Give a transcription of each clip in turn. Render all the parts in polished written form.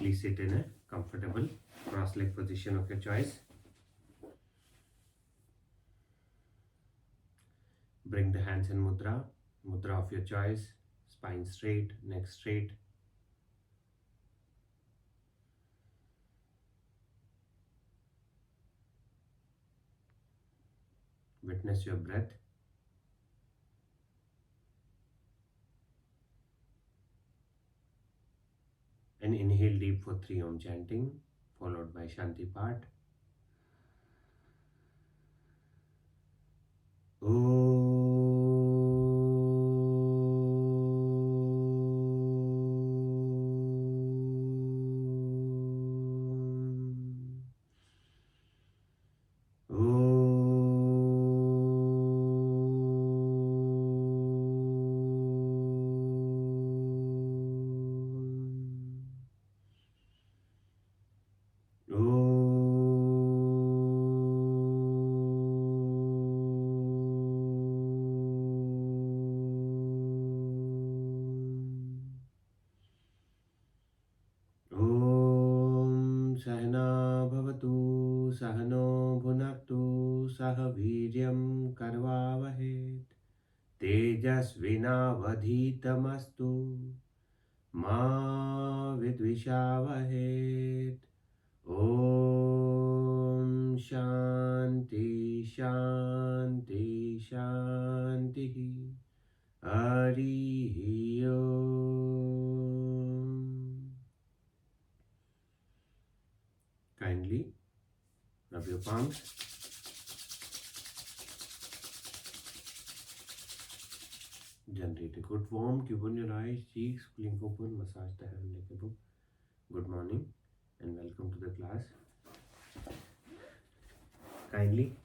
Please sit in a comfortable cross-leg position of your choice. Bring the hands in mudra of your choice, spine straight, neck straight. Witness your breath. And inhale deep for 3 Om chanting, followed by Shanti part. सहना भवतु सहनो भुनक्तु सह वीर्यं करवावहेत् तेजस्विनावधीतमस्तु मा विद्विषावहेत् ॐ शान्ति शान्ति शान्तिः हरिः ओम. Kindly rub your palms. Generate a good warmth. Open your eyes, cheeks, blink open, massage the hand like a book. Good morning and welcome to the class. Kindly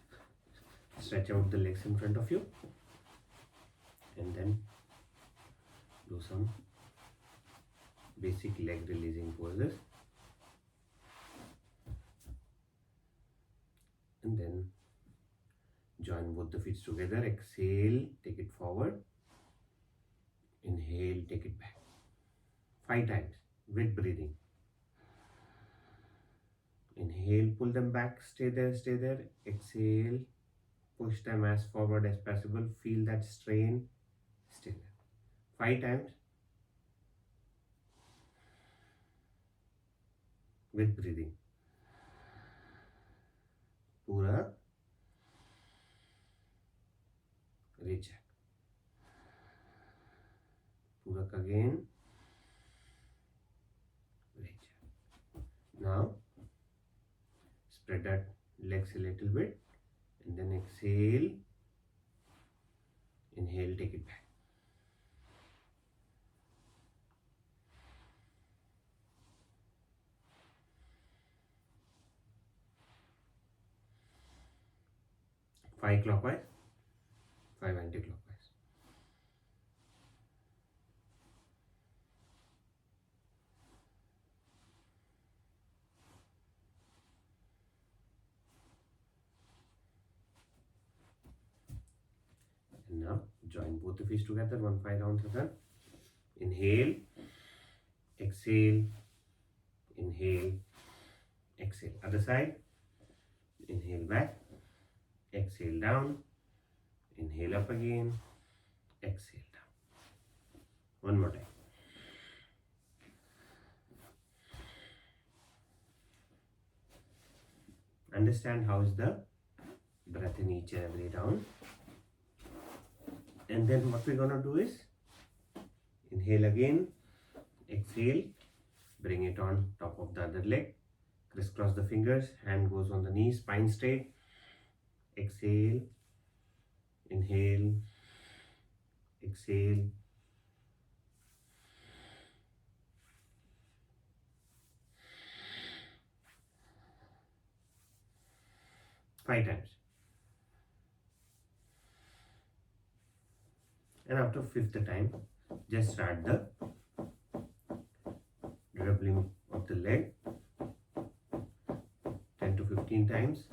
stretch out the legs in front of you and then do some basic leg releasing poses. And then join both the feet together. Exhale, take it forward. Inhale, take it back. 5 times with breathing. Inhale, pull them back. Stay there, stay there. Exhale, push them as forward as possible. Feel that strain. Stay there. 5 times with breathing. पूरा recheck. Purak again. Recheck. Now spread that legs a little bit and then exhale. Inhale, take it back. Five clockwise, 5 anti-clockwise. And now join both the feet together, 1 5 rounds again. Inhale, exhale, inhale, exhale. Other side. Inhale back. Exhale down, inhale up again, exhale down. One more time. Understand how is the breath in each and every round. And then what we're going to do is inhale again, exhale, bring it on top of the other leg, crisscross the fingers, hand goes on the knee, spine straight. Exhale, inhale, exhale, five times. And after 5th time, just start the dribbling of the leg 10 to 15 times.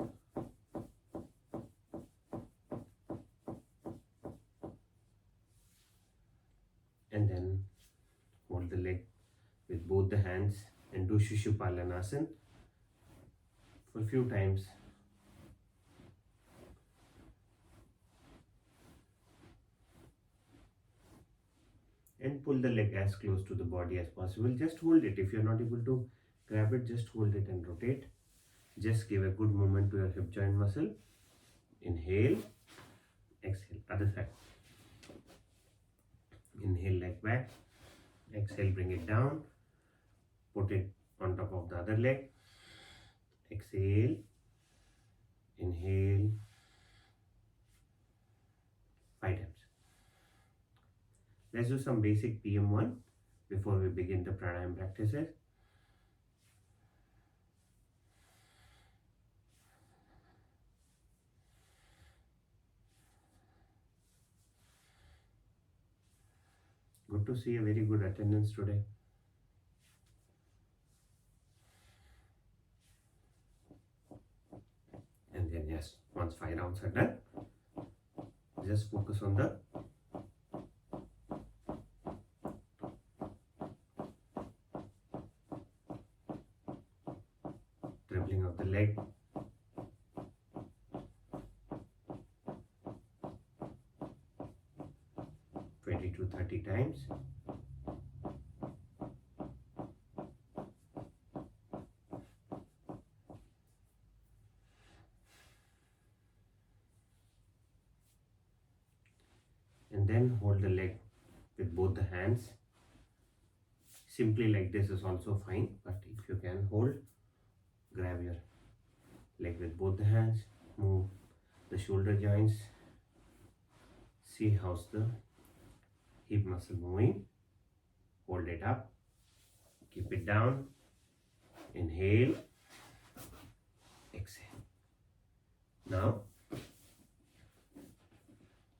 And then hold the leg with both the hands and do Shishupalanasan for a few times. And pull the leg as close to the body as possible. Just hold it. If you're not able to grab it, just hold it and rotate. Just give a good movement to your hip joint muscle. Inhale, exhale, other side. Inhale, leg back. Exhale, bring it down. Put it on top of the other leg. Exhale, inhale, 5 times. Let's do some basic PM1 before we begin the pranayama practices. Good to see a very good attendance today. And then yes, once 5 rounds are done, just focus on the dribbling of the leg. To 30 times. And then hold the leg with both the hands. Simply like this is also fine, but if you can hold, grab your leg with both the hands, move the shoulder joints, see how's the hip muscle moving, hold it up, keep it down, inhale, exhale. Now,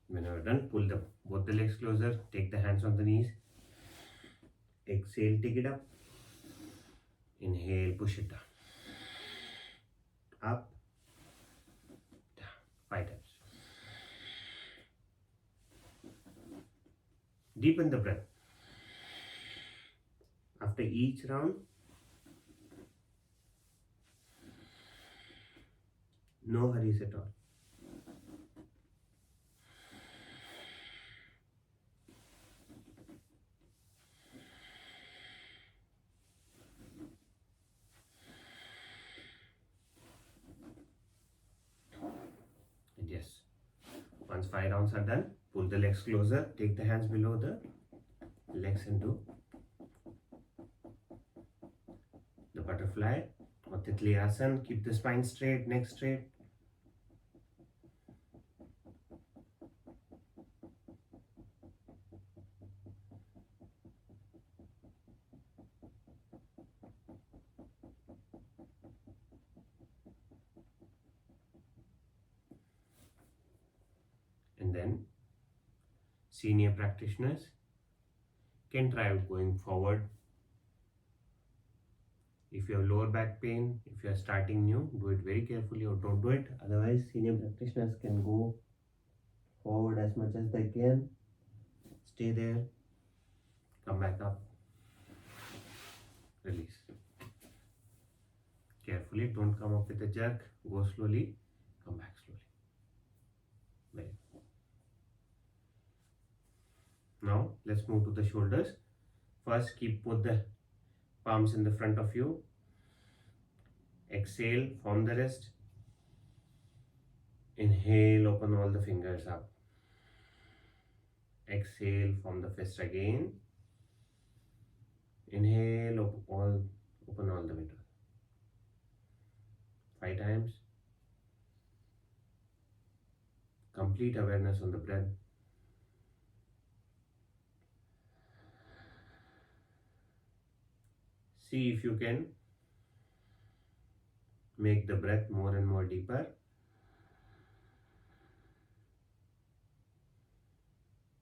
when you're done, pull both the legs closer, take the hands on the knees, exhale, take it up, inhale, push it down, up, down, 5 times. Deepen the breath. After each round, no hurries at all. And yes, once 5 rounds are done, pull the legs closer, take the hands below the legs into the butterfly or Titliyasan. Keep the spine straight, neck straight. And then senior practitioners can try going forward. If you have lower back pain, if you are starting new, do it very carefully or don't do it. Otherwise, senior practitioners can go forward as much as they can. Stay there, come back up, release. Carefully, don't come up with a jerk. Go slowly, come back slowly. Very good. Now, let's move to the shoulders. First, keep both the palms in the front of you. Exhale, form the wrist. Inhale, open all the fingers up. Exhale, form the fist again. Inhale, open all the middle. 5 times. Complete awareness on the breath. See if you can make the breath more and more deeper.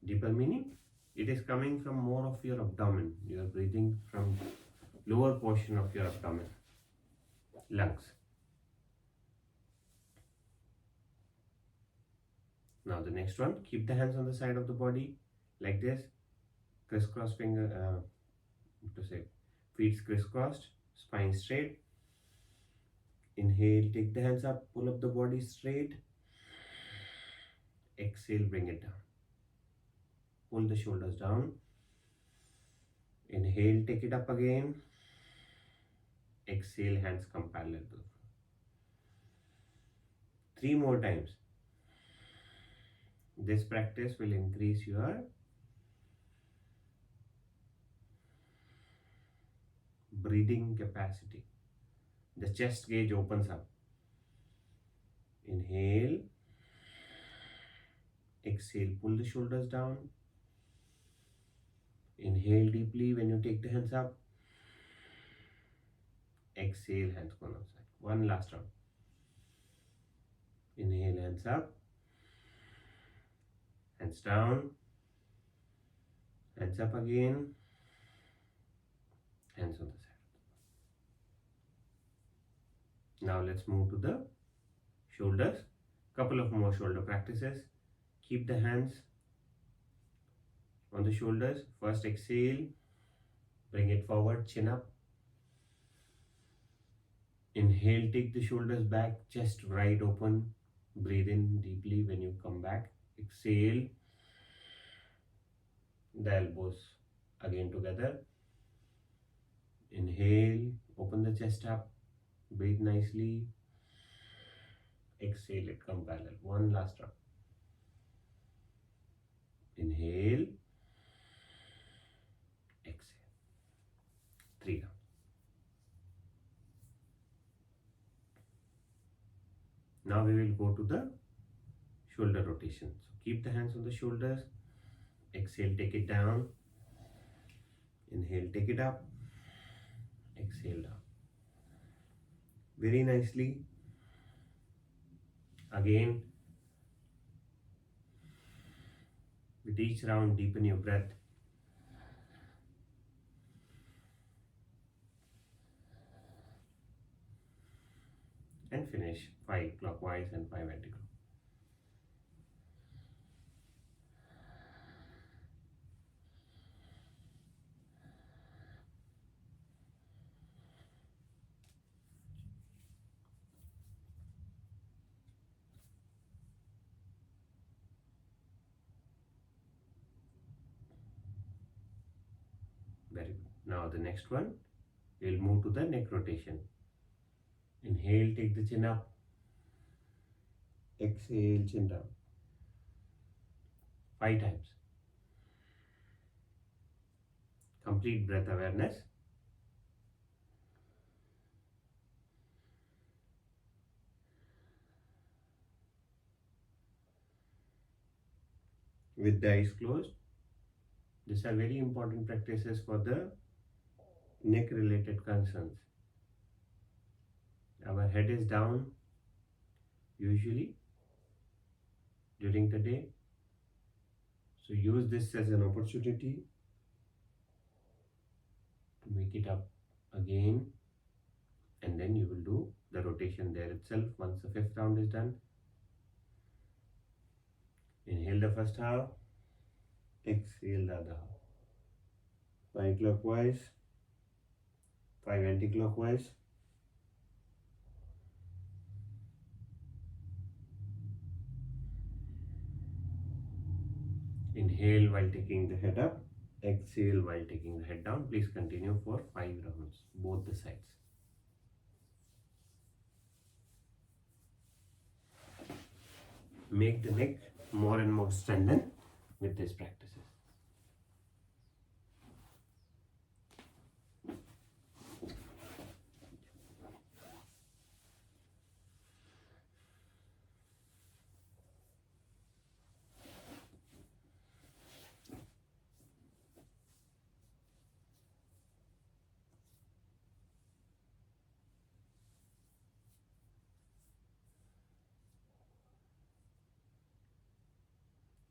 Deeper meaning it is coming from more of your abdomen. You are breathing from lower portion of your abdomen, lungs. Now the next one, keep the hands on the side of the body like this, crisscross finger, feet crisscrossed. spine straight. Inhale, take the hands up, pull up the body straight. Exhale, bring it down. Pull the shoulders down. Inhale, take it up again. Exhale, hands come parallel to the floor. 3 more times. This practice will increase your breathing capacity. The chest gauge opens up. Inhale. Exhale, pull the shoulders down. Inhale deeply when you take the hands up. Exhale, hands go outside. One last round. Inhale, hands up. Hands down. Hands up again. Hands on the side. Now let's move to the shoulders. Couple of more shoulder practices. Keep the hands on the shoulders. First exhale. Bring it forward, chin up. Inhale, take the shoulders back, chest wide open. Breathe in deeply when you come back. Exhale. The elbows again together. Inhale, open the chest up. Breathe nicely. Exhale, it come parallel. One last round. Inhale. Exhale. 3 rounds. Now we will go to the shoulder rotation. So keep the hands on the shoulders. Exhale, take it down. Inhale, take it up. Exhale down. Very nicely. Again, with each round, deepen your breath. And finish 5 clockwise and 5 anti-clockwise. Very good. Now the next one, we'll move to the neck rotation. Inhale, take the chin up. Exhale, chin down. 5 times. Complete breath awareness. With the eyes closed. These are very important practices for the neck related concerns. Our head is down usually during the day. So use this as an opportunity to make it up again, and then you will do the rotation there itself once the 5th round is done. Inhale the first half, exhale the other half. 5 clockwise, 5 anti-clockwise. Inhale while taking the head up, exhale while taking the head down. Please continue for 5 rounds, both the sides. Make the neck more and more strengthened with these practices.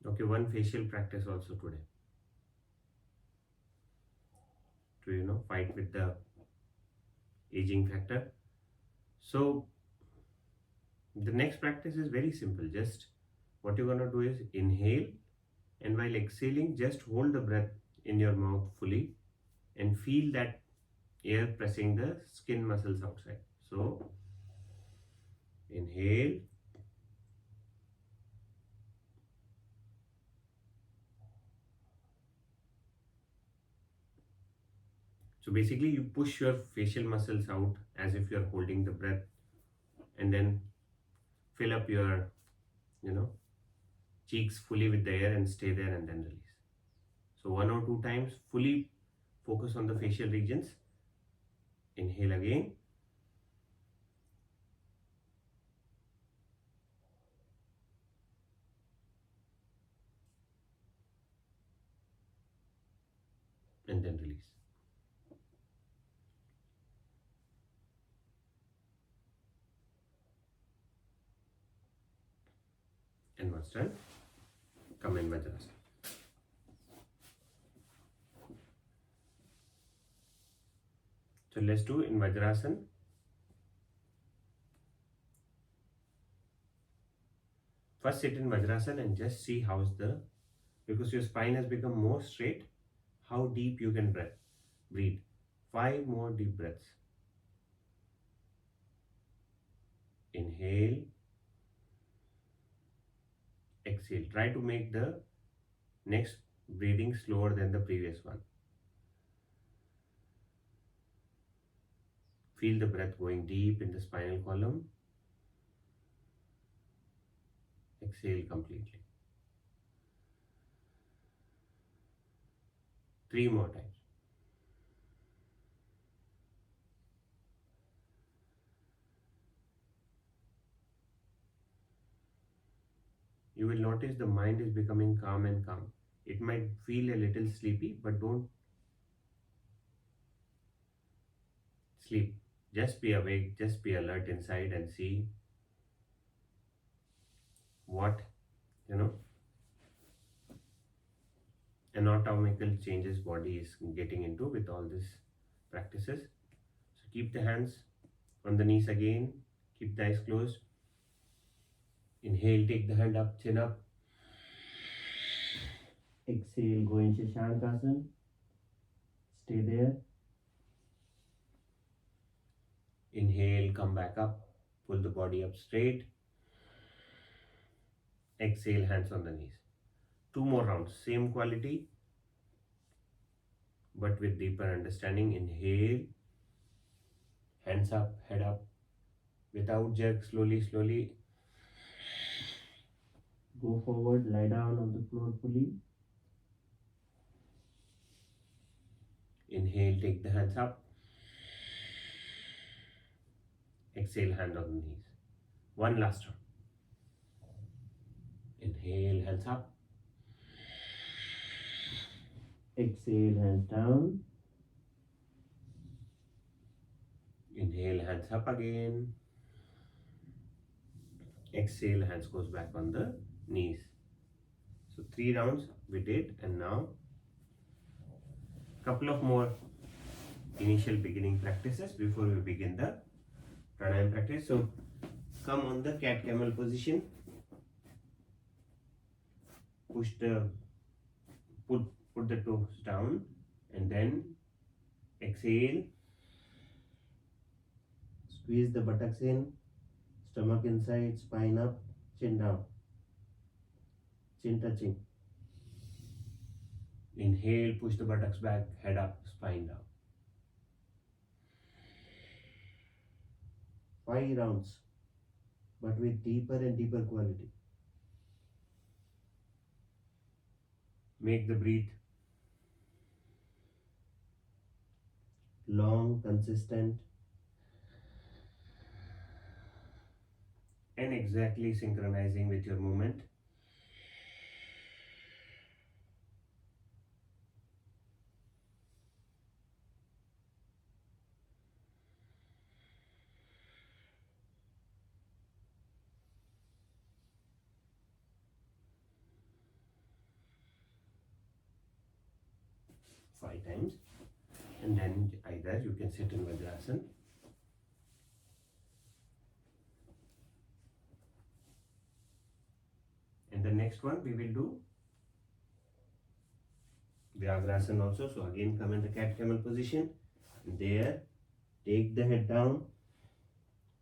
Okay, one facial practice also today to fight with the aging factor. So the next practice is very simple. Just what you're gonna do is inhale, and while exhaling, just hold the breath in your mouth fully and feel that air pressing the skin muscles outside. So inhale, so basically you push your facial muscles out as if you're holding the breath, and then fill up your, cheeks fully with the air and stay there and then release. So 1 or 2 times, fully focus on the facial regions. Inhale again. And then release. And once done, come in Vajrasana. So let's do in Vajrasana. First sit in Vajrasana and just see how's because your spine has become more straight, how deep you can breathe. 5 more deep breaths. Inhale. Exhale. Try to make the next breathing slower than the previous one. Feel the breath going deep in the spinal column. Exhale completely. 3 more times. You will notice the mind is becoming calm and calm. It might feel a little sleepy, but don't sleep. Just be awake, just be alert inside and see what, anatomical changes body is getting into with all these practices. So keep the hands on the knees again. Keep the eyes closed. Inhale, take the hand up, chin up. Exhale, go in Shashankasana. Stay there. Inhale, come back up. Pull the body up straight. Exhale, hands on the knees. 2 more rounds, same quality, but with deeper understanding. Inhale, hands up, head up, without jerk, slowly, slowly. Go forward, lie down on the floor fully. Inhale, take the hands up. Exhale, hand on the knees. One last round. Inhale, hands up. Exhale, hands down. Inhale, hands up again. Exhale, hands goes back on the knees. So 3 rounds we did, and now couple of more initial beginning practices before we begin the pranayama practice. So come on the cat camel position. Put the toes down, and then exhale. Squeeze the buttocks in, stomach inside, spine up, chin down, chin touching. Inhale, push the buttocks back, head up, spine down. 5 rounds, but with deeper and deeper quality. Make the breath long, consistent, and exactly synchronizing with your movement. Five times, and then either you can sit in Vajrasana, and the next one we will do Vyagrasana also. So again come in the cat camel position. There, take the head down,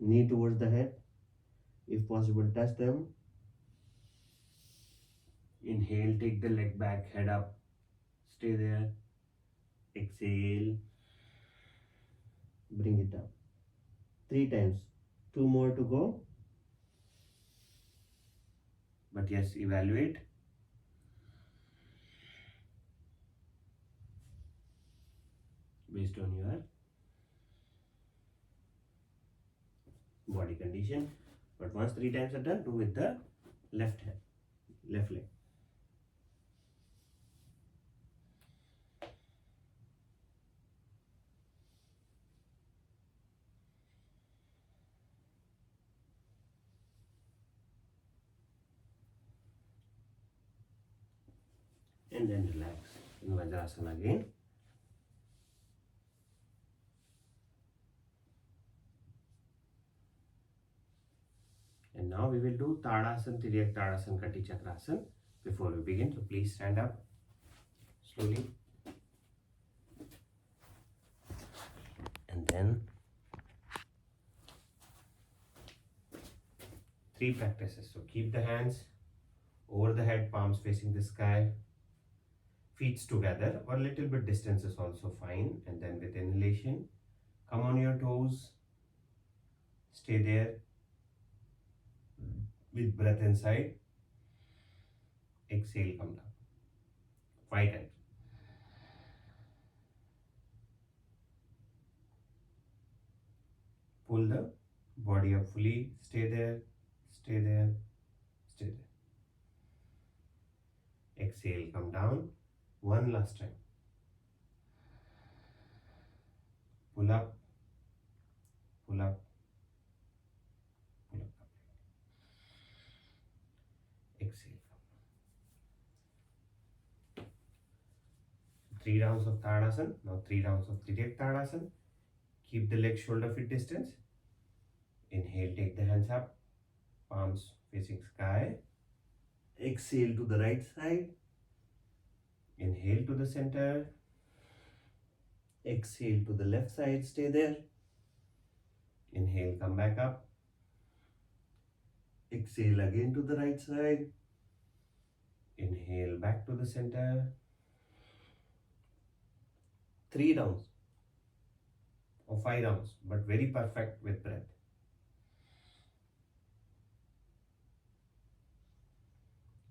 knee towards the head. If possible, touch them. Inhale, take the leg back, head up, stay there. Exhale, bring it down. 3 times. 2 more to go. But yes, evaluate. Based on your body condition. But once 3 times are done, do with the left hand, left leg. And then relax in Vajrasana again. And now we will do Tadasana, Tiryak Tadasana, Kati Chakrasana before we begin. So please stand up slowly. And then 3 practices. So keep the hands over the head, palms facing the sky, feet together, or little bit distance is also fine. And then with inhalation, come on your toes, stay there. With breath inside, exhale, come down. 5 times. Pull the body up fully, stay there, stay there, stay there. Exhale, come down. 1 last time. Pull up, pull up, pull up. Exhale. 3 rounds of Tadasana. Now 3 rounds of Tiryak Tadasana. Keep the legs shoulder feet distance. Inhale, take the hands up, palms facing sky. Exhale to the right side. Inhale to the center. Exhale to the left side, stay there. Inhale, come back up. Exhale again to the right side. Inhale back to the center. 3 rounds or 5 rounds, but very perfect with breath.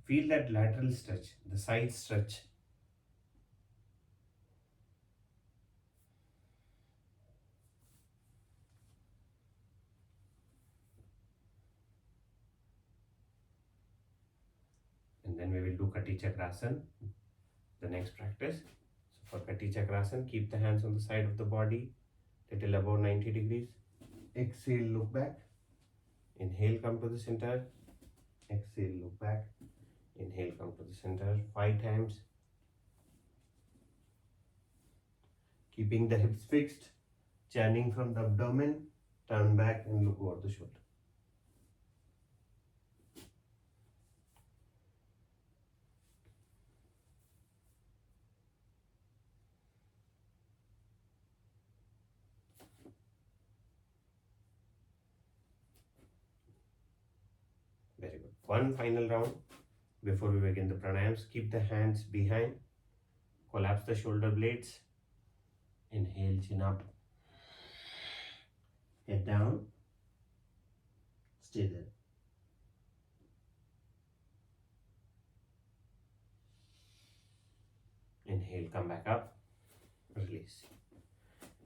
Feel that lateral stretch, the side stretch. And then we will do Kati Chakrasana, the next practice. So for Kati Chakrasana, keep the hands on the side of the body, little above 90 degrees. Exhale, look back. Inhale, come to the center. Exhale, look back. Inhale, come to the center. 5 times. Keeping the hips fixed, churning from the abdomen, turn back and look over the shoulder. Very good. One final round before we begin the pranayams. Keep the hands behind. Collapse the shoulder blades. Inhale, chin up. Head down. Stay there. Inhale, come back up. Release.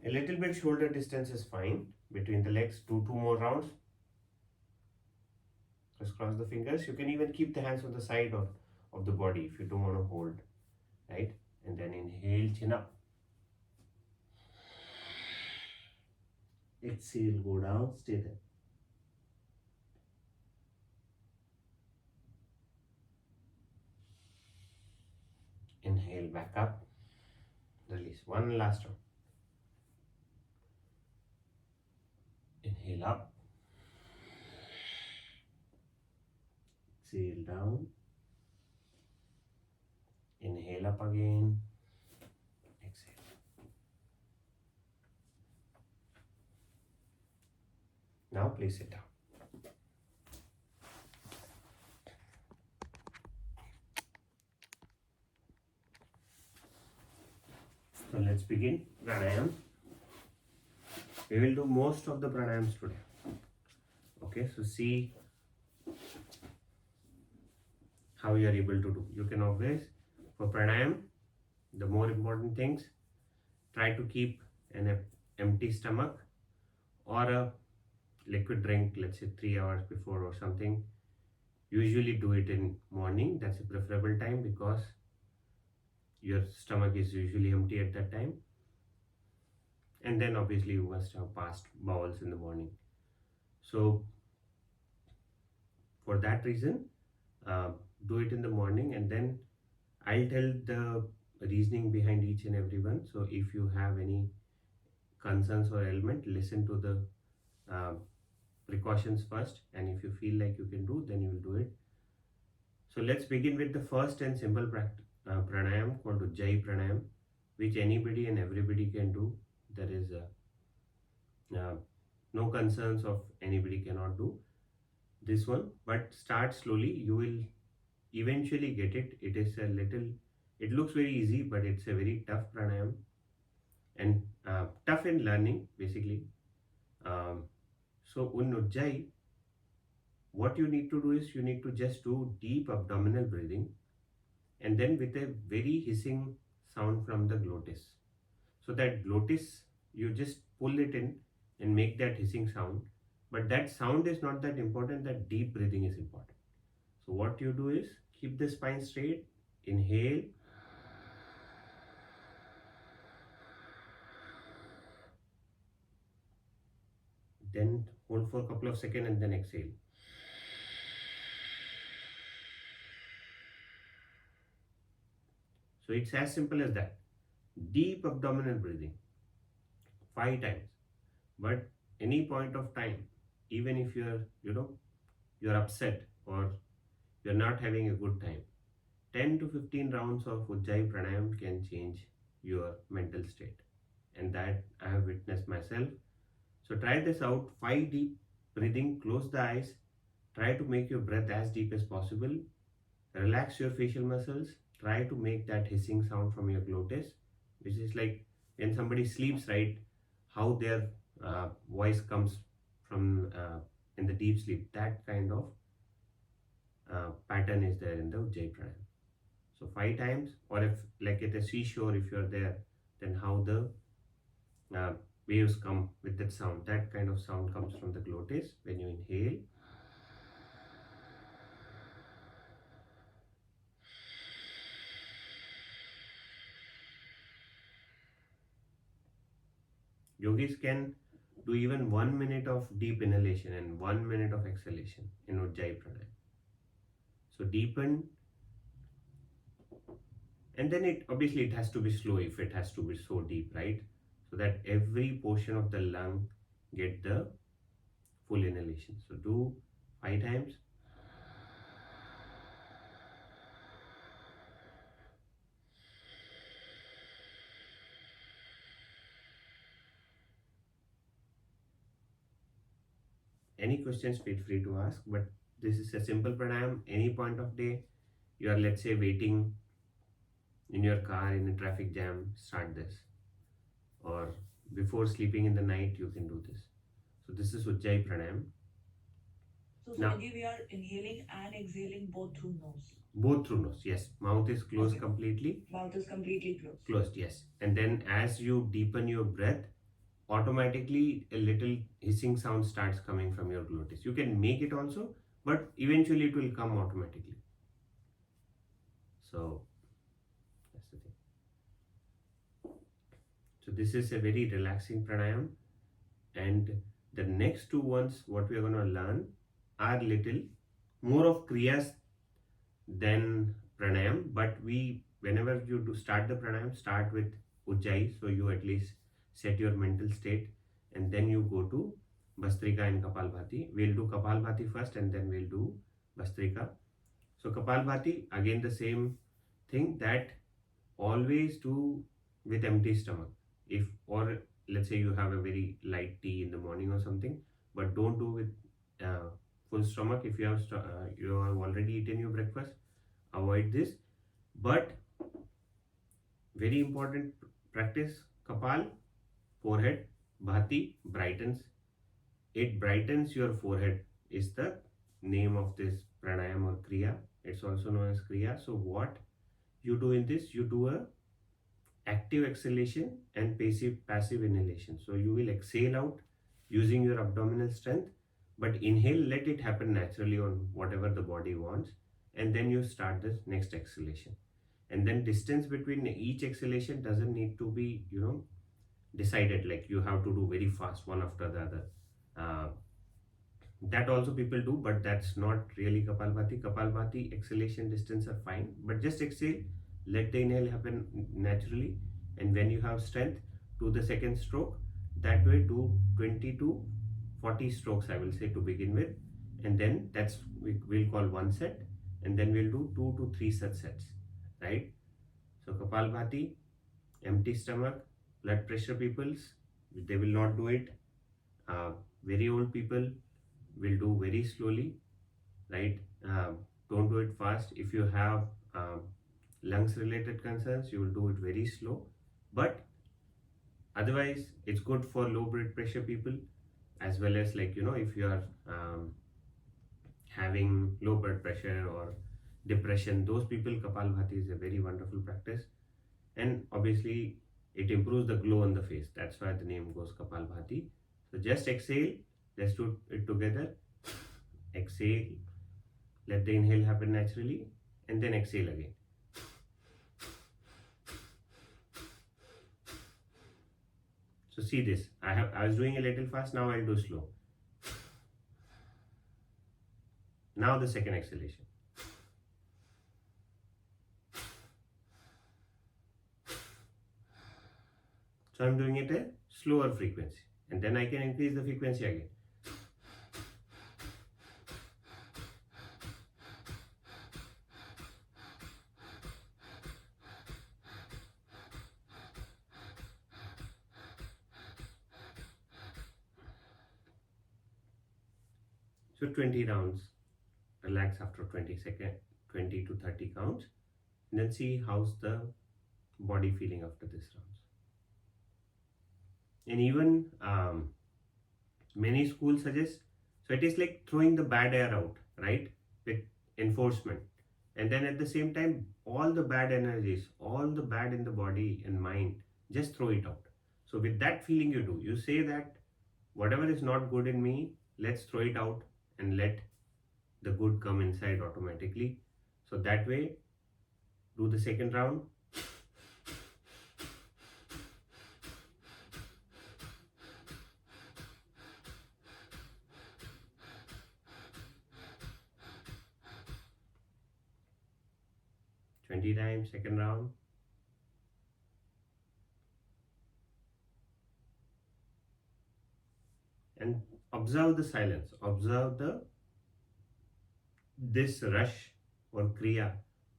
A little bit shoulder distance is fine between the legs. Two more rounds. Just cross the fingers. You can even keep the hands on the side of the body if you don't want to hold, right? And then inhale, chin up. Exhale, go down, stay there. Inhale, back up. Release. One last round. Inhale up. Exhale down. Inhale up again. Exhale. Now please sit down. So let's begin pranayam. We will do most of the pranayams today. Okay, so see how you are able to do. You can always, for pranayam, the more important things, try to keep an empty stomach or a liquid drink, let's say 3 hours before or something. Usually do it in morning. That's a preferable time because your stomach is usually empty at that time. And then obviously you must have passed bowels in the morning. So for that reason, uh, do it in the morning, and then I'll tell the reasoning behind each and every one. So if you have any concerns or ailment, listen to the precautions first, and if you feel like you can do, then you will do it. So let's begin with the first and simple pranayam called Ujjayi pranayam, which anybody and everybody can do. There is no concerns of anybody cannot do this one, but start slowly. You will eventually get it. It is a little, it looks very easy, but it's a very tough pranayam, and tough in learning basically. So in Ujjayi, what you need to do is you need to just do deep abdominal breathing, and then with a very hissing sound from the glottis. So that glottis, you just pull it in and make that hissing sound. But that sound is not that important, that deep breathing is important. So what you do is keep the spine straight, inhale, then hold for a couple of seconds and then exhale. So it's as simple as that. Deep abdominal breathing 5 times. But any point of time, even if you're upset or you're not having a good time, 10 to 15 rounds of Ujjayi pranayam can change your mental state. And that I have witnessed myself. So try this out. 5 deep breathing, close the eyes, try to make your breath as deep as possible. Relax your facial muscles. Try to make that hissing sound from your glottis, which is like when somebody sleeps, right? How their voice comes from in the deep sleep. That kind of pattern is there in the Ujjayi pranayam. So 5 times, or if like at a seashore, if you're there, then how the waves come with that sound. That kind of sound comes from the glottis when you inhale. Yogis can do even 1 minute of deep inhalation and 1 minute of exhalation in Ujjayi pranayam. So deepen, and then it has to be slow if it has to be so deep, right? So that every portion of the lung get the full inhalation. So do 5 times. Any questions, feel free to ask. But this is a simple pranayam. Any point of day, you are, let's say, waiting in your car in a traffic jam, start this. Or before sleeping in the night, you can do this. So this is Ujjayi pranayam. So Now, Swamiji, we are inhaling and exhaling both through nose. both through nose, yes. Mouth is closed Okay. completely. Mouth is completely closed. Closed, yes. And then as you deepen your breath, automatically a little hissing sound starts coming from your glottis. You can make it also, but eventually it will come automatically. So that's the thing. So this is a very relaxing pranayam, and the next 2 ones what we are going to learn are little more of kriyas than pranayam, but we whenever you do start the pranayam, start with Ujjayi, so you at least set your mental state, and then you go to Bastrika and Kapalbhati. We'll do Kapalbhati first and then we'll do Bastrika. So Kapalbhati, again the same thing, that always do with empty stomach. If, or let's say you have a very light tea in the morning or something, but don't do with full stomach. If you have already eaten your breakfast, avoid this. But very important practice, kapal, forehead, bhati, brightens. It brightens your forehead is the name of this pranayama or kriya. It's also known as kriya. So what you do in this, you do a active exhalation and passive inhalation. So you will exhale out using your abdominal strength, but inhale, let it happen naturally on whatever the body wants, and then you start the next exhalation. And then distance between each exhalation doesn't need to be decided, like you have to do very fast one after the other. uh, that also people do, but that's not really kapalbhati. Kapalbhati exhalation distance are fine, but just exhale, let the inhale happen naturally, and when you have strength, do the second stroke. That way do 20 to 40 strokes, I will say, to begin with, and then we'll call one set, and then we'll do 2 to 3 such sets, right? So kapalbhati, empty stomach, blood pressure peoples, they will not do it. Very old people will do very slowly, right? Don't do it fast. If you have lungs related concerns, you will do it very slow. But otherwise, it's good for low blood pressure people, as well as, like, if you are having low blood pressure or depression, those people, Kapalbhati is a very wonderful practice. And obviously, it improves the glow on the face. That's why the name goes Kapalbhati. So just exhale. Let's do it together. Exhale. Let the inhale happen naturally, and then exhale again. So see this. I was doing a little fast. Now I'll do slow. Now the second exhalation. So I'm doing it a slower frequency, and then I can increase the frequency again. So 20 rounds. Relax after 20 seconds, 20 to 30 counts, and then see how's the body feeling after this rounds. And even many schools suggest, so it is like throwing the bad air out, right, with enforcement, and then at the same time, all the bad energies, all the bad in the body and mind, just throw it out. So with that feeling, you say that whatever is not good in me, let's throw it out and let the good come inside automatically. So that way, do the second round. Twenty times, second round. And observe the silence. Observe this rush or kriya,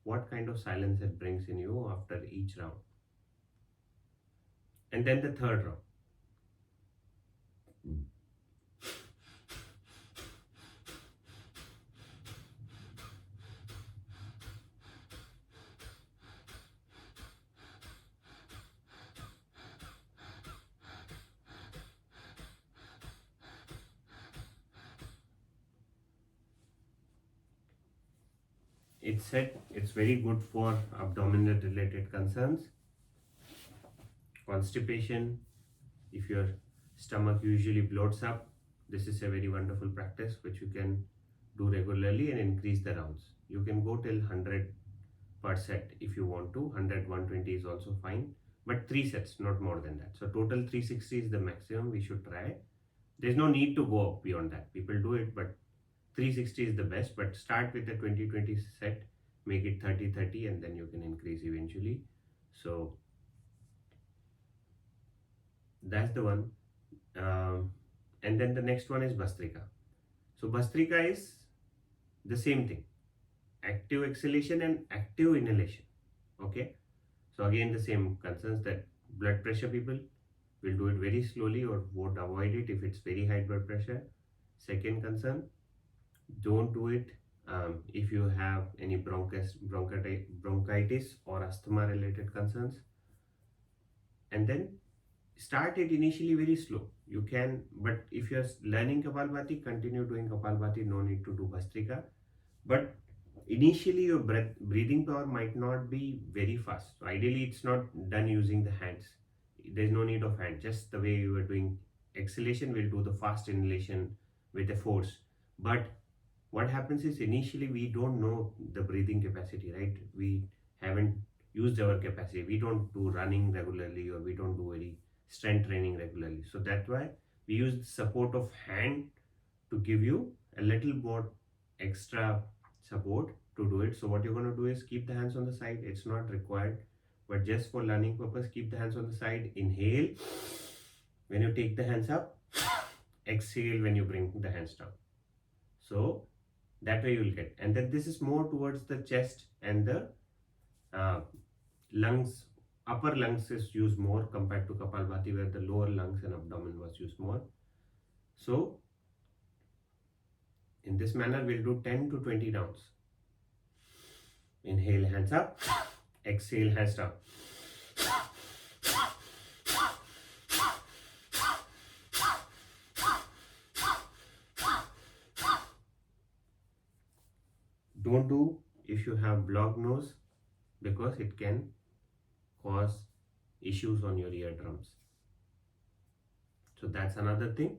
what kind of silence it brings in you after each round. And then the third round. It's said it's very good for abdominal related concerns, constipation. If your stomach usually bloats up, this is a very wonderful practice which you can do regularly and increase the rounds. You can go till 100 per set if you want to. 100, 120 is also fine, but 3 sets, not more than that. So total 360 is the maximum we should try. There's no need to go beyond that. People do it, but 360 is the best. But start with the 20-20 set, make it 30-30, and then you can increase eventually. So that's the one. And then the next one is Bhastrika. So Bhastrika is the same thing, active exhalation and active inhalation. Okay, so again the same concerns, that blood pressure people will do it very slowly or would avoid it if it's very high blood pressure. Second concern, don't do it if you have any bronchitis or asthma related concerns. And then start it initially very slow. You can, but if you're learning Kapalbhati, continue doing Kapalbhati, no need to do Bhastrika. But initially your breathing power might not be very fast. So ideally it's not done using the hands. There's no need of hand. Just the way you were doing exhalation, we'll do the fast inhalation with a force. But what happens is initially we don't know the breathing capacity, right? We haven't used our capacity. We don't do running regularly, or we don't do any strength training regularly. So that's why we use the support of hand to give you a little more extra support to do it. So what you're going to do is keep the hands on the side. It's not required, but just for learning purpose, keep the hands on the side. Inhale when you take the hands up, exhale when you bring the hands down. So that way you will get. And then this is more towards the chest and the lungs. Upper lungs is used more compared to Kapalbhati, where the lower lungs and abdomen was used more. So in this manner, we'll do 10 to 20 rounds. Inhale, hands up. Exhale, hands down. Don't do if you have blocked nose, because it can cause issues on your eardrums. So that's another thing.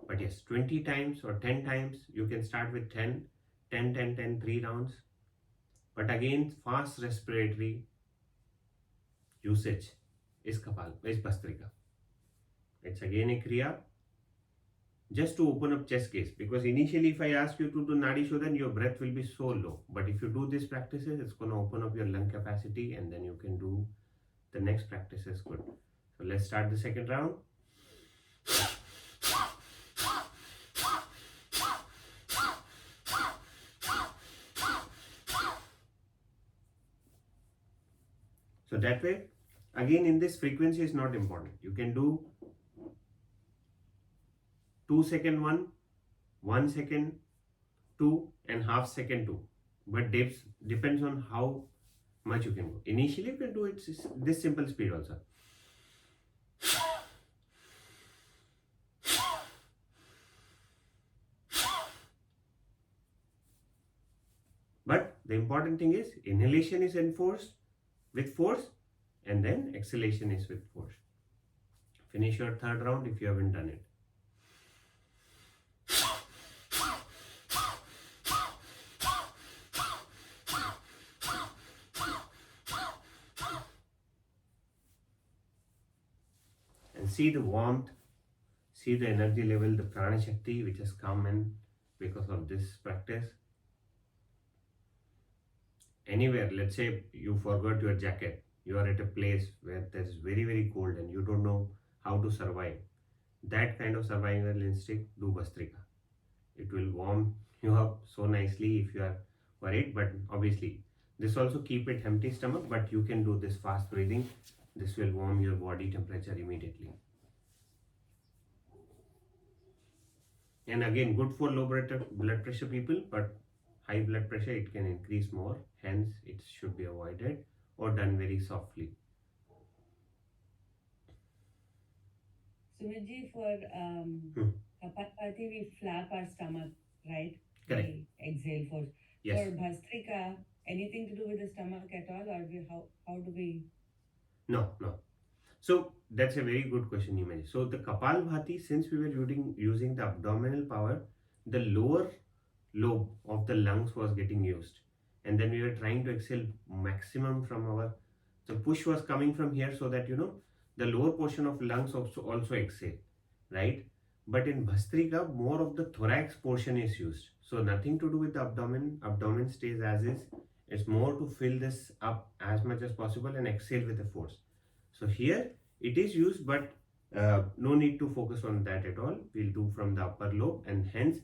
But yes, 20 times or 10 times, you can start with 10, 10, 10, 10, 3 rounds. But again, fast respiratory usage is Bhastrika. It's again a Kriya just to open up chest case, because initially if I ask you to do Nadi Shodhan, your breath will be so low. But if you do these practices, it's going to open up your lung capacity, and then you can do the next practices good. So let's start the second round. So that way, again, in this frequency is not important. You can do 2 second 1, 1 second 2, and half second 2. But depends on how much you can go. Initially, you can do it this simple speed also. But the important thing is inhalation is enforced with force, and then exhalation is with force. Finish your third round if you haven't done it. And see the warmth, see the energy level, the prana shakti which has come in because of this practice. Anywhere, let's say you forgot your jacket, you are at a place where there's very, very cold and you don't know how to survive. That kind of survival instinct, do Bhastrika. It will warm you up so nicely if you are worried. But obviously, this also keep it empty stomach, but you can do this fast breathing. This will warm your body temperature immediately. And again, good for low blood pressure people, but high blood pressure, it can increase more. Hence, it should be avoided or done very softly. Sumit, for Kapalbhati, we flap our stomach, right? Correct. We exhale for. Yes. For Bhastrika, anything to do with the stomach at all, or how do we? No. So that's a very good question you made. So the Kapalbhati, since we were using the abdominal power, the lower lobe of the lungs was getting used, and then we were trying to exhale maximum from our. The push was coming from here, so that the lower portion of lungs also exhale, right? But in Bhastrika, more of the thorax portion is used. So nothing to do with the abdomen. Abdomen stays as is. It's more to fill this up as much as possible and exhale with a force. So here it is used, but no need to focus on that at all. We'll do from the upper lobe, and hence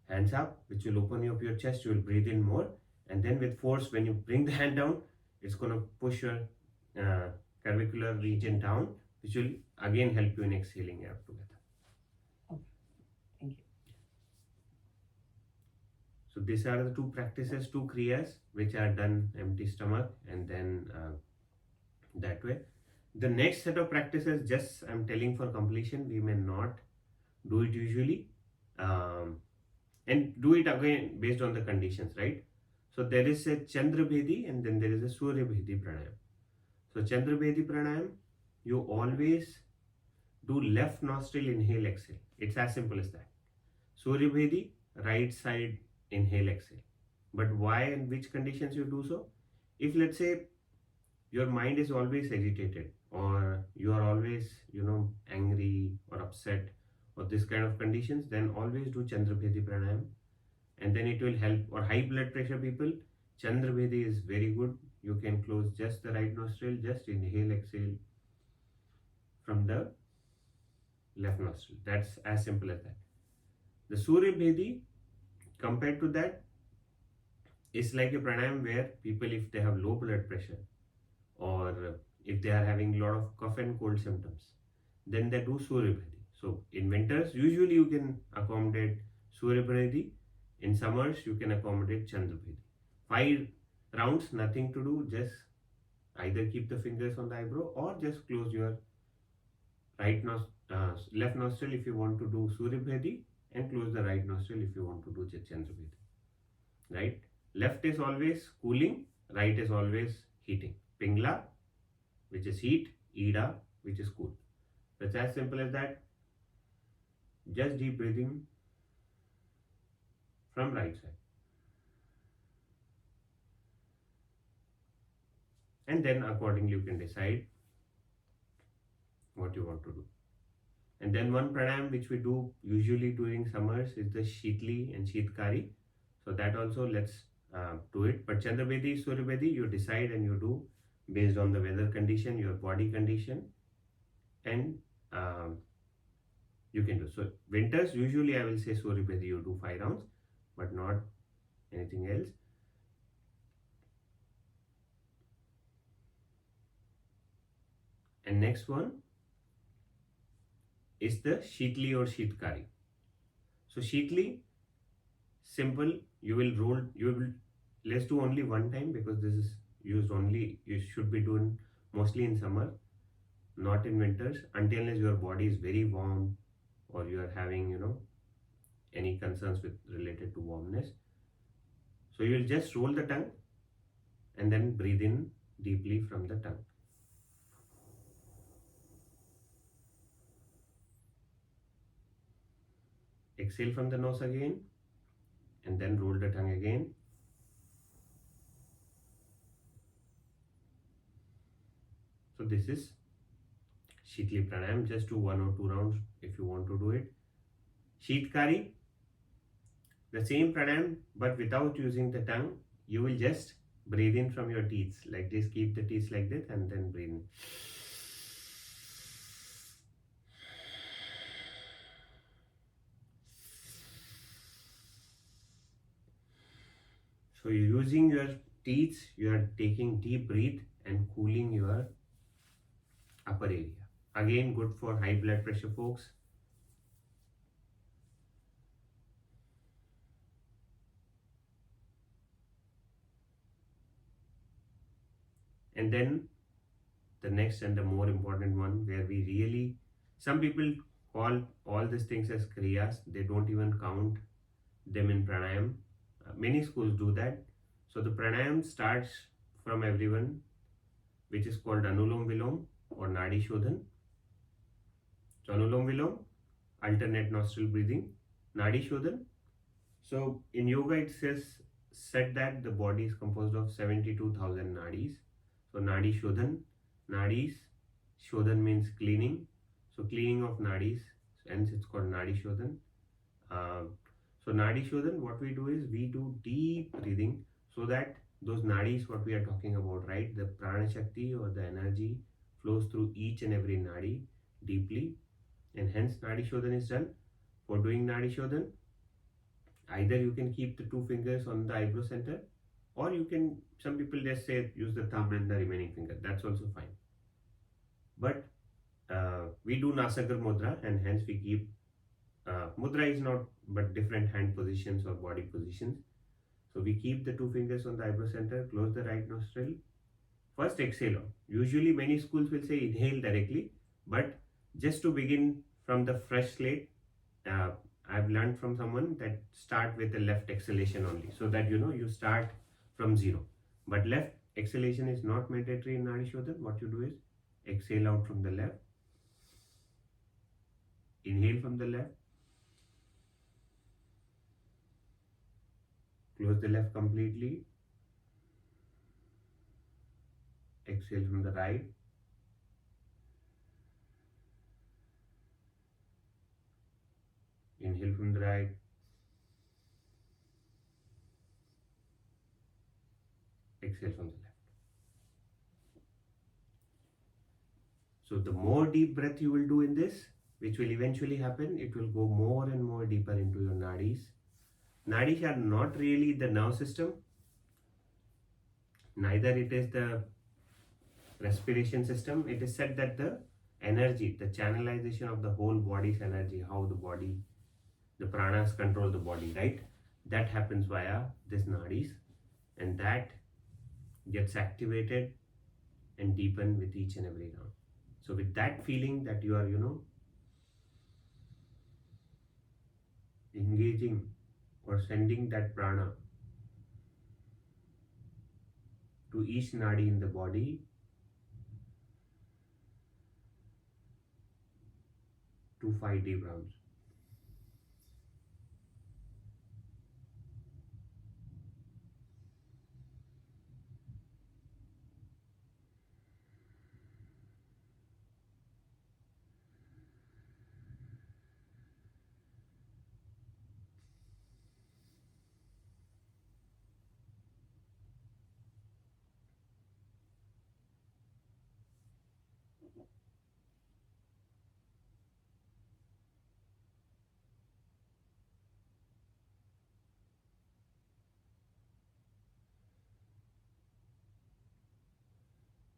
hands up, which will open up your chest. You will breathe in more, and then with force, when you bring the hand down, it's going to push your clavicular region down, which will again help you in exhaling air together. Okay, thank you. So these are the two practices, two kriyas which are done empty stomach, and then that way. The next set of practices, just I'm telling for completion, we may not do it usually, um, and do it again based on the conditions, right? So there is a Chandra Bhedi and then there is a Surya Bhedi pranayam. So Chandra Bhedi pranayam, you always do left nostril inhale exhale. It's as simple as that. Surya Bhedi, right side inhale exhale. But why and which conditions you do so? If let's say your mind is always agitated, or you are always angry or upset, or this kind of conditions, then always do Chandra Bhedi pranayam, and then it will help. Or high blood pressure people, Chandra Bhedi is very good. You can close just the right nostril, just inhale exhale from the left nostril. That's as simple as that. The Surya Bhedi, compared to that, is like a pranayam where people, if they have low blood pressure, or if they are having a lot of cough and cold symptoms, then they do Surya Bhedi. So in winters, usually you can accommodate Surya Bhedi. In summers, you can accommodate Chandra Bhedi. 5 rounds, nothing to do. Just either keep the fingers on the eyebrow, or just close your left nostril if you want to do Surya Bhedi, and close the right nostril if you want to do Chandra Bhedi. Right? Left is always cooling, right is always heating. Pingla, which is heat, Ida, which is cool. It's as simple as that. Just deep breathing from right side. And then accordingly you can decide what you want to do. And then one pranayam which we do usually during summers is the Shitli and Shitkari. So that also let's do it. But Chandra Bhedi, Surya Bhedi, you decide and you do based on the weather condition, your body condition, and you can do. So winters, usually I will say Surya Bhedi, you do 5 rounds, but not anything else. And next one is the Shitli or Shitkari. So Shitli, simple, let's do only one time, because this is used only, you should be doing mostly in summer, not in winters, until your body is very warm, or you are having any concerns related to warmness. So you will just roll the tongue and then breathe in deeply from the tongue. Exhale from the nose again, and then roll the tongue again. So this is Shitli pranayam. Just do 1 or 2 rounds if you want to do it. Shitkari, the same pranayam, but without using the tongue. You will just breathe in from your teeth like this. Keep the teeth like this and then breathe in. So using your teeth, you are taking deep breath and cooling your upper area. Again, good for high blood pressure folks. And then the next and the more important one, where we really, some people call all these things as kriyas. They don't even count them in pranayam. Many schools do that. So the pranayam starts from everyone, which is called Anulom Vilom or Nadi Shodhan. So Anulom Vilom, alternate nostril breathing. Nadi Shodhan. So in yoga it said that the body is composed of 72,000 nadis. So Nadi Shodhan, nadis, Shodhan means cleaning. So cleaning of nadis, hence it's called Nadi Shodhan. So Nadi Shodhan, what we do is we do deep breathing, so that those nadis, what we are talking about, right? The prana shakti or the energy flows through each and every nadi deeply, and hence Nadi Shodhan is done. For doing Nadi Shodhan, either you can keep the 2 fingers on the eyebrow center, or you can, some people just say use the thumb and the remaining finger. That's also fine. But we do Nasagar Mudra, and hence we keep Mudra is not but different hand positions or body positions. So we keep the two fingers on the eyebrow center, close the right nostril. First exhale out. Usually many schools will say inhale directly, but just to begin from the fresh slate, uh, I've learned from someone that start with the left exhalation only, so that you start from zero. But left exhalation is not mandatory in Nadi Shodhan. What you do is exhale out from the left, inhale from the left, close the left completely, exhale from the right, inhale from the right, exhale from the left. So the more deep breath you will do in this, which will eventually happen, it will go more and more deeper into your nadis. Nadis are not really the nerve system, neither it is the respiration system. It is said that the energy, the channelization of the whole body's energy, how the body, the pranas control the body, right? That happens via this nadis, and that gets activated and deepened with each and every round. So with that feeling that you are, engaging or sending that prana to each nadi in the body, to 5 deep rounds.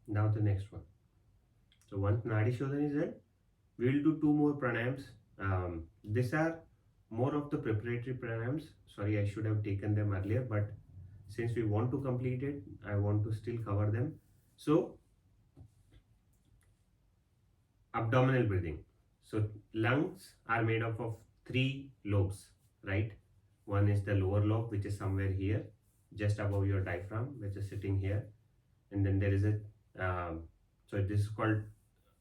Now the next one. So once Nadi Shodhan is done, we will do 2 more pranayams. These are more of the preparatory pranayams. Sorry, I should have taken them earlier, but since we want to complete it, I want to still cover them. So abdominal breathing. So lungs are made up of 3 lobes, right? One is the lower lobe, which is somewhere here, just above your diaphragm, which is sitting here. And then there is a, so this is called,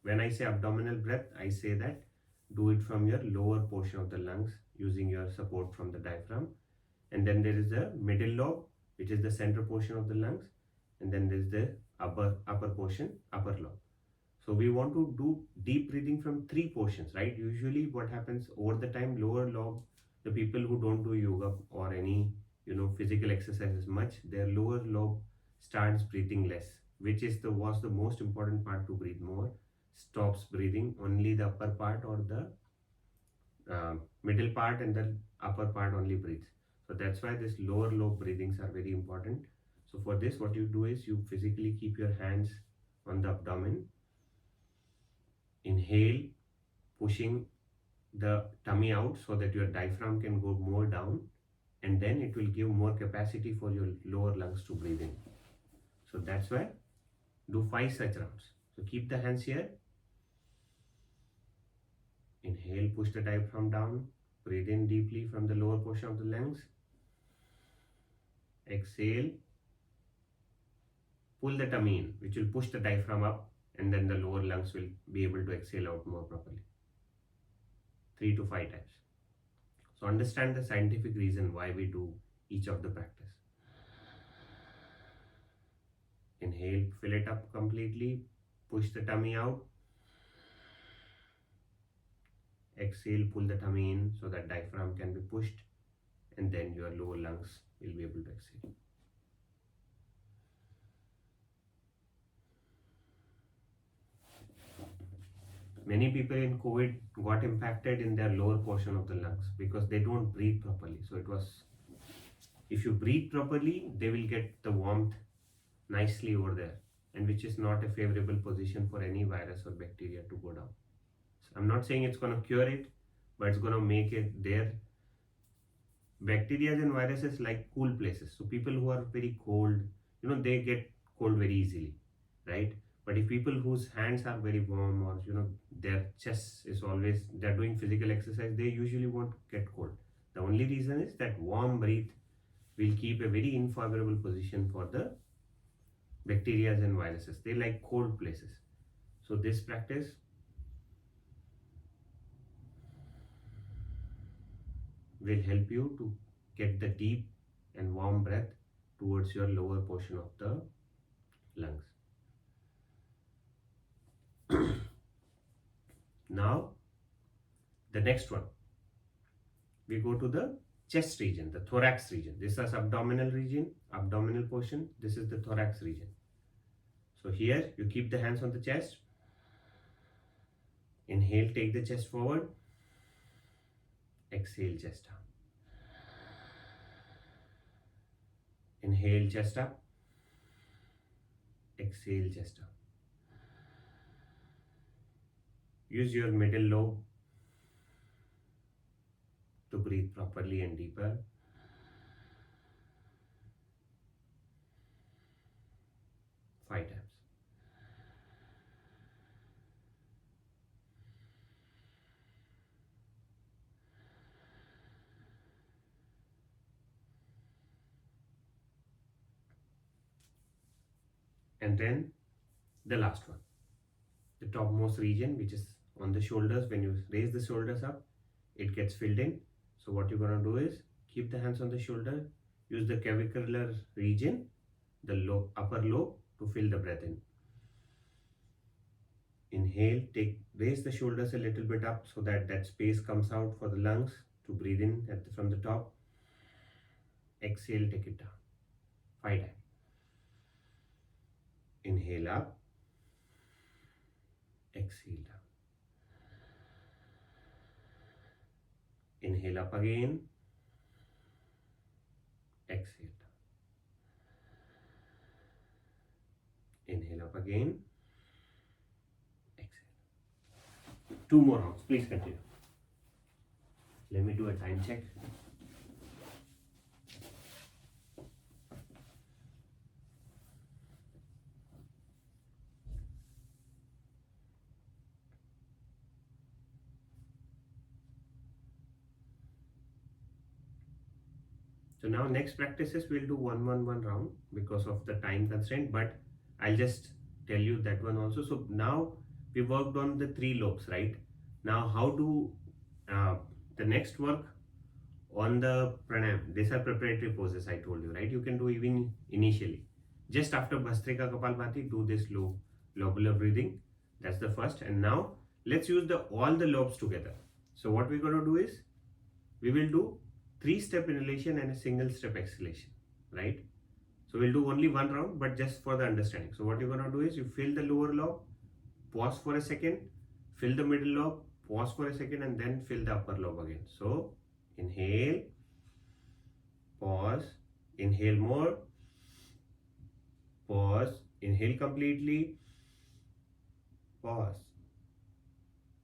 when I say abdominal breath, I say that do it from your lower portion of the lungs using your support from the diaphragm. And then there is the middle lobe, which is the center portion of the lungs. And then there is the upper portion, upper lobe. So we want to do deep breathing from 3 portions, right? Usually what happens over the time, lower lobe, the people who don't do yoga or any, physical exercises much, their lower lobe starts breathing less, which was the most important part to breathe more, stops breathing, only the upper part or the middle part and the upper part only breathes. So that's why this lower lobe breathings are very important. So for this, what you do is you physically keep your hands on the abdomen. Inhale, pushing the tummy out so that your diaphragm can go more down, and then it will give more capacity for your lower lungs to breathe in. So that's why do 5 such rounds. So keep the hands here. Inhale, push the diaphragm down, breathe in deeply from the lower portion of the lungs. Exhale, pull the tummy in, which will push the diaphragm up, and then the lower lungs will be able to exhale out more properly. 3 to 5 times. So understand the scientific reason why we do each of the practice. Inhale, fill it up completely, push the tummy out. Exhale, pull the tummy in so that diaphragm can be pushed, and then your lower lungs will be able to exhale. Many people in COVID got impacted in their lower portion of the lungs because they don't breathe properly. So if you breathe properly, they will get the warmth nicely over there, and which is not a favorable position for any virus or bacteria to go down. So I'm not saying it's going to cure it, but it's going to make it their bacteria and viruses like cool places. So people who are very cold, they get cold very easily, right? But if people whose hands are very warm, or their chest is always, they're doing physical exercise, they usually won't get cold. The only reason is that warm breath will keep a very unfavorable position for the bacteria and viruses. They like cold places. So this practice will help you to get the deep and warm breath towards your lower portion of the lungs. Now, the next one, we go to the chest region, the thorax region. This is abdominal region, abdominal portion. This is the thorax region. So here you keep the hands on the chest. Inhale, take the chest forward. Exhale, chest down. Inhale, chest up. Exhale, chest down. Use your middle lobe to breathe properly and deeper. Five times. And then the last one, the topmost region, which is on the shoulders. When you raise the shoulders up, it gets filled in. So what you're going to do is keep the hands on the shoulder, use the clavicular region, the upper lobe, to fill the breath in. Inhale, raise the shoulders a little bit up so that that space comes out for the lungs to breathe in from the top. Exhale, take it down. 5 times. Inhale up. Exhale down. Inhale up again. Exhale down. Inhale up again. Exhale. 2 more rounds. Please continue. Let me do a time check. So now next practices we'll do 1 round because of the time constraint, but I'll just tell you that one also. So now we worked on the 3 lobes, right? Now how do the next work on the pranayama? These are preparatory poses I told you, right? You can do even initially. Just after Bhastrika Kapalbhati, do this lobular breathing. That's the first. And now let's use all the lobes together. So what we're going to do is we will do 3-step inhalation and a single step exhalation, right? So we'll do only 1 round, but just for the understanding. So what you're going to do is you fill the lower lobe, pause for a second, fill the middle lobe, pause for a second, and then fill the upper lobe again. So inhale, pause, inhale more, pause, inhale completely, pause.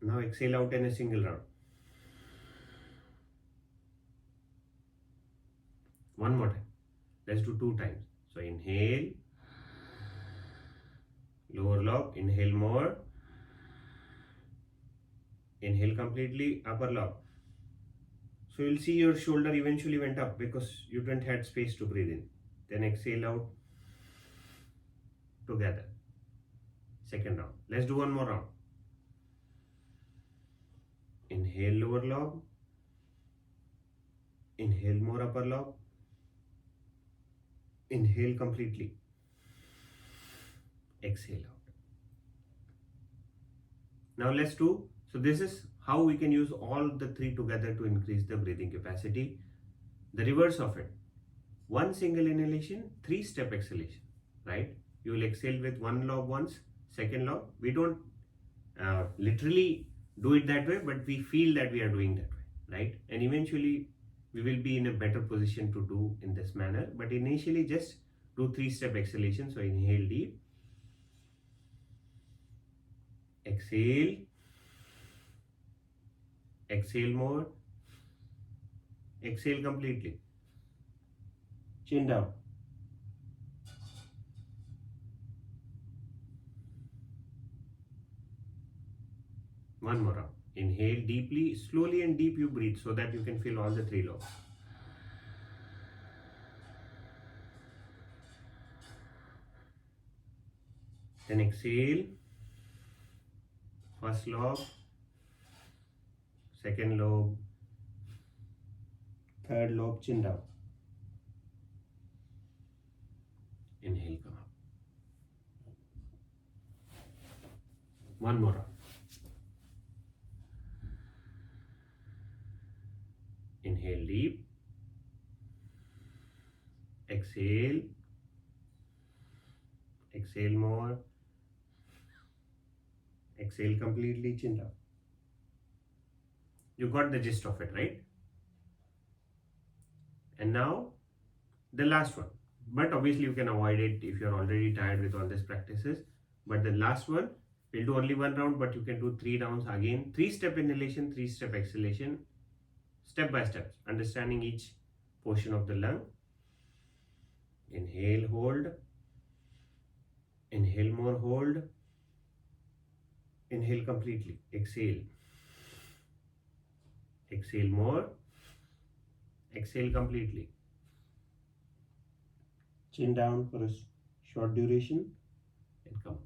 Now exhale out in a single round. 1 more time. Let's do 2 times. So inhale, lower lobe, inhale more, inhale completely, upper lobe. So you'll see your shoulder eventually went up because you didn't have space to breathe in. Then exhale out together. Second round. Let's do 1 more round. Inhale lower lobe, inhale more upper lobe, inhale completely, exhale out. Now let's do, so this is how we can use all the 3 together to increase the breathing capacity. The reverse of it, 1 single inhalation, 3-step exhalation, right? You will exhale with 1 lobe once, second lobe. We don't literally do it that way, but we feel that we are doing that way, right? And eventually we will be in a better position to do in this manner. But initially just do 3-step exhalation. So inhale deep, exhale, exhale more, Exhale completely. Chin down. One more round. Inhale deeply, slowly and deep you breathe so that you can feel all the three lobes. Then exhale. First lobe, second lobe, third lobe, chin down. Inhale, come up. One more round. Inhale deep. Exhale. Exhale more. Exhale completely, chin down. You got the gist of it, right? And now the last one. But obviously you can avoid it if you're already tired with all these practices. But the last one, we'll do only one round, but you can do 3 rounds again. 3-step inhalation, 3-step exhalation, step by step, understanding each portion of the lung. Inhale, hold. Inhale more, hold. Inhale completely. Exhale. Exhale more. Exhale completely. Chin down for a short duration and come up.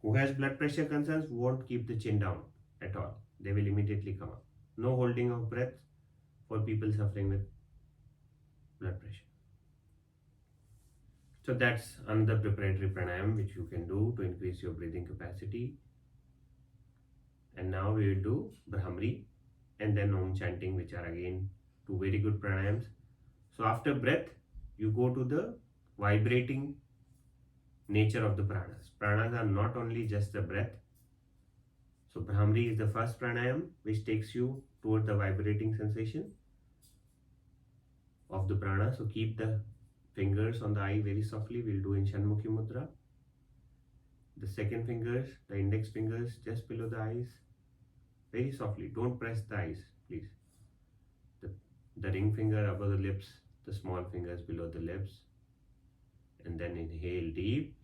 Who has blood pressure concerns won't keep the chin down at all. They will immediately come up. No holding of breath for people suffering with blood pressure. So that's another preparatory pranayam which you can do to increase your breathing capacity. And now we will do Brahmari and then Om chanting, which are again 2 very good pranayams. So after breath, you go to the vibrating nature of the pranas. Pranas are not only just the breath. So Brahmari is the first pranayam which takes you toward the vibrating sensation of the prana. So keep the fingers on the eye very softly. We'll do in Shanmukhi Mudra. The second fingers, the index fingers just below the eyes. Very softly. Don't press the eyes, please. The ring finger above the lips, the small fingers below the lips. And then inhale deep.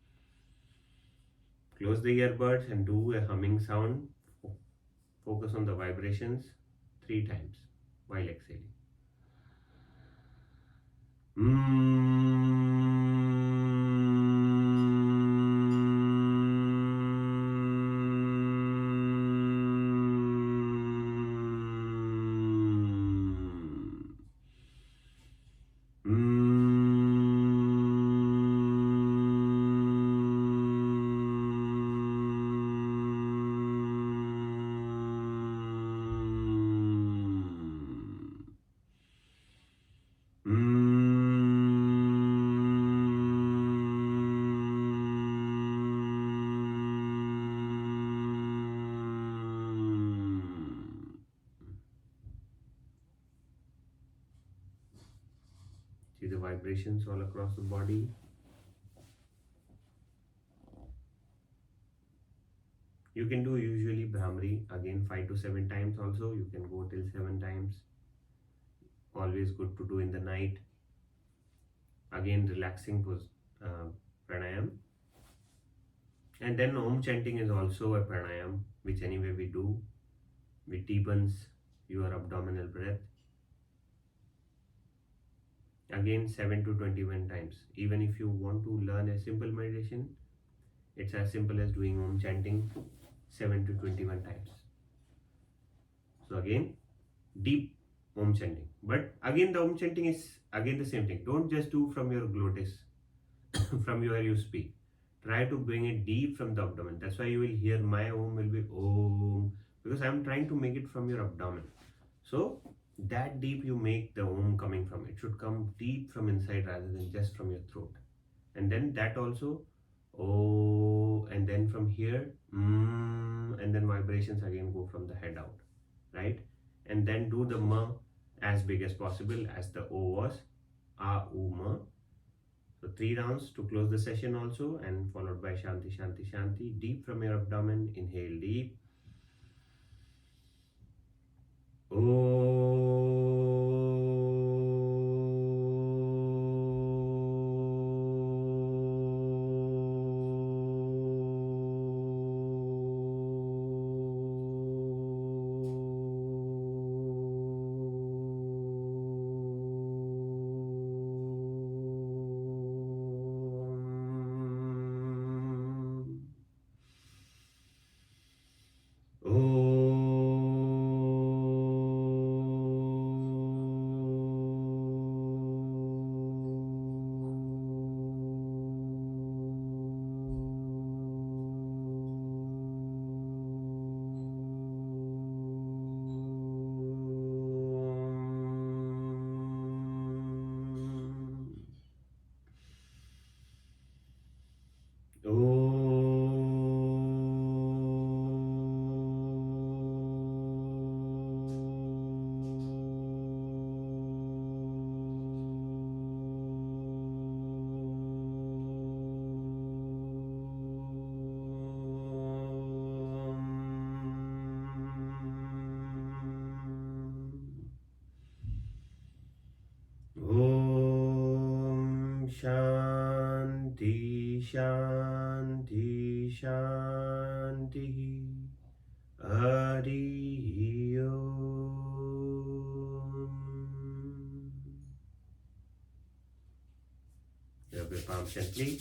Close the earbuds and do a humming sound. Focus on the vibrations 3 times while exhaling. See the vibrations all across the body. You can do usually Brahmari again 5 to 7 times also. You can go till 7 times. Always good to do in the night. Again relaxing pranayam. And then Om chanting is also a pranayam which anyway we do. It deepens your abdominal breath. Again 7 to 21 times. Even if you want to learn a simple meditation, it's as simple as doing Om chanting 7 to 21 times. So again, deep Om chanting. But again the Om chanting is again the same thing. Don't just do from your glottis, from where you speak. Try to bring it deep from the abdomen. That's why you will hear my Om will be Om, because I am trying to make it from your abdomen. So that deep you make the Om coming from. It should come deep from inside rather than just from your throat. And then that also, oh, and then from here, and then vibrations again go from the head out, right? And then do the ma as big as possible as the O was, a, u, ma. So 3 rounds to close the session also, and followed by Shanti, Shanti, Shanti. Deep from your abdomen, inhale deep. Oh. Shanti Shanti. Hari Om. Rub your palms gently.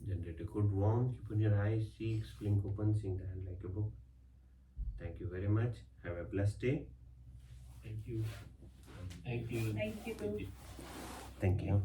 Generate a good warmth. Open your eyes, cheeks, blink open, seeing the hand like a book. Thank you very much. Have a blessed day. Thank you. Thank you. Thank you. Thank you.